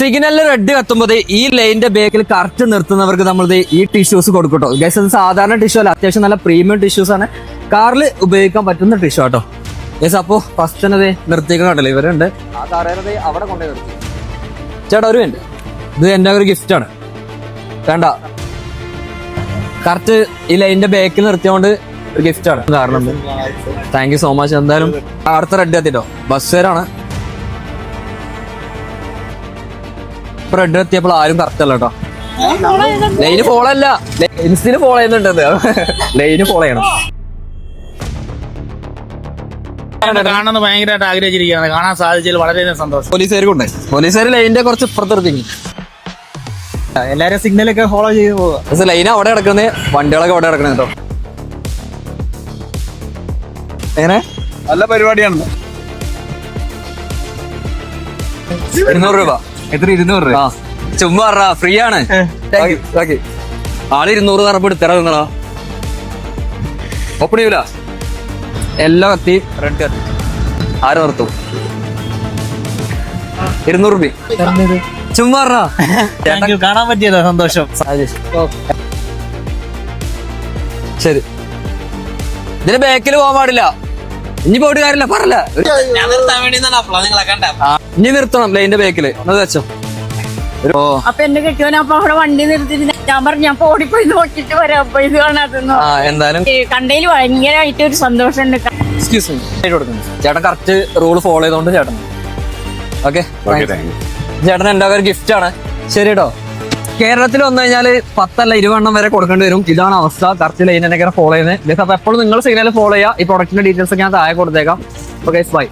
സിഗ്നലിൽ റെഡ് കത്തുമ്പോൾ ഈ ലൈനിന്റെ ബേക്കിൽ കറക്റ്റ് നിർത്തുന്നവർക്ക് നമ്മൾ ഈ ടിഷ്യൂസ് കൊടുക്കട്ടോ. ഗൈസ് അത് സാധാരണ ടിഷ്യൂ അല്ല, അത്യാവശ്യം നല്ല പ്രീമിയം ടിഷ്യൂസ് ആണ്, കാറിൽ ഉപയോഗിക്കാൻ പറ്റുന്ന ടിഷ്യൂ ആട്ടോ. ഗൈസ് അപ്പോ ഫസ്റ്റ് തന്നെ നിർത്തിക്കണ്ടല്ലോ ഇവരുണ്ട്. ആ കാറേറെ അവിടെ കൊണ്ടുപോയി നിർത്തി. ചേട്ടാ ഒരു മിനിറ്റ്, ഇത് എന്റെ ഒരു ഗിഫ്റ്റ് ആണ്, വേണ്ട കറക്റ്റ് ഈ ലൈനിന്റെ ബേക്കിൽ നിർത്തിയോണ്ട് ഒരു ഗിഫ്റ്റ് ആണ്. കാരണം താങ്ക് യു സോ മച്ച്. എന്തായാലും അടുത്ത റെഡ് എത്തിട്ടോ, ബസ്സുകാരാണ്. ഇപ്പൊ റെഡ് എത്തിയപ്പോൾ ആരും കറക്റ്റ് അല്ല കേട്ടോ. ലൈന് ഫോളോ അല്ല, ഇൻസ്റ്റയില് ഫോളോ ചെയ്യുന്നുണ്ട്, ലൈന് ഫോളോ ചെയ്യണം. കാണുന്നത് ഭയങ്കരമായിട്ട് ആഗ്രഹിച്ചിരിക്കുകയാണ്, കാണാൻ സാധിച്ചതിൽ വളരെയധികം സന്തോഷം. പോലീസുകാർക്കുണ്ട്, പോലീസുകാർ ലൈനിന്റെ കുറച്ച് ഇപ്പുറത്തെടുത്തിങ്ങി എല്ലാരും സിഗ്നലൊക്കെ ഫോളോ ചെയ്ത് പോവുക. ലൈൻ അവിടെ കിടക്കുന്നത്, വണ്ടികളൊക്കെ അവിടെ കിടക്കണേ കേട്ടോ. എങ്ങനെ നല്ല പരിപാടിയാണ്. 200 രൂപ. എത്ര? 200 രൂപ. ആ ചുമ്മാ ഫ്രീ ആണ്. ആള് 200 തറപ്പ് എടുത്തറ നിങ്ങളാ ഓപ്പൺ ചെയ്യൂല. എല്ലാം കത്തി റെഡ് കത്തി ആരും ഓർത്തു 200 രൂപ ചുമ്മാ കാണാൻ പറ്റിയതോ സന്തോഷം. ശരി, ഇതിന് ബാക്കിൽ പോകാൻ പാടില്ല. ഇനി പോയിട്ട് കാര്യമില്ല, പറല്ല ഇനി നിർത്തണം ലൈനിന്റെ ബാക്കില്. അത് വെച്ചോ. അപ്പൊ എന്റെ കെട്ടിയോനെ അപ്പൊ അവിടെ വണ്ടി നിർത്തിട്ട് ഞാൻ പറഞ്ഞു ഞാൻ ഓടിപ്പോയി നോക്കിട്ട് വരാം. അപ്പൊ ഇത് കാണാത്തുന്നു. എന്തായാലും കണ്ടതിൽ ഭയങ്കരമായിട്ട് ഒരു സന്തോഷമുണ്ട്. എക്സ്ക്യൂസ് മീ, ചേട്ടൻ കറക്റ്റ് റൂൾ ഫോളോ ചെയ്തോണ്ട് ചേട്ടൻ ഓക്കെ. ചേട്ടൻ എന്റെ ഒരു ഗിഫ്റ്റ് ആണ്. ശരി കേട്ടോ. കേരളത്തിൽ വന്നു കഴിഞ്ഞാല് 10 അല്ല 20 വരെ കൊടുക്കേണ്ടി വരും. ഇതാണ് അവസ്ഥ. കറക്റ്റ് ലൈൻ തന്നെ ഫോളോ ചെയ്യുന്നത്. അപ്പൊ എപ്പോഴും നിങ്ങൾ സിഗ്നൽ ഫോളോ ചെയ്യുക. ഈ പ്രൊഡക്റ്റിന്റെ ഡീറ്റെയിൽസ് ഒക്കെ ഞാൻ താഴെ കൊടുത്തേക്കാം. Okay bye.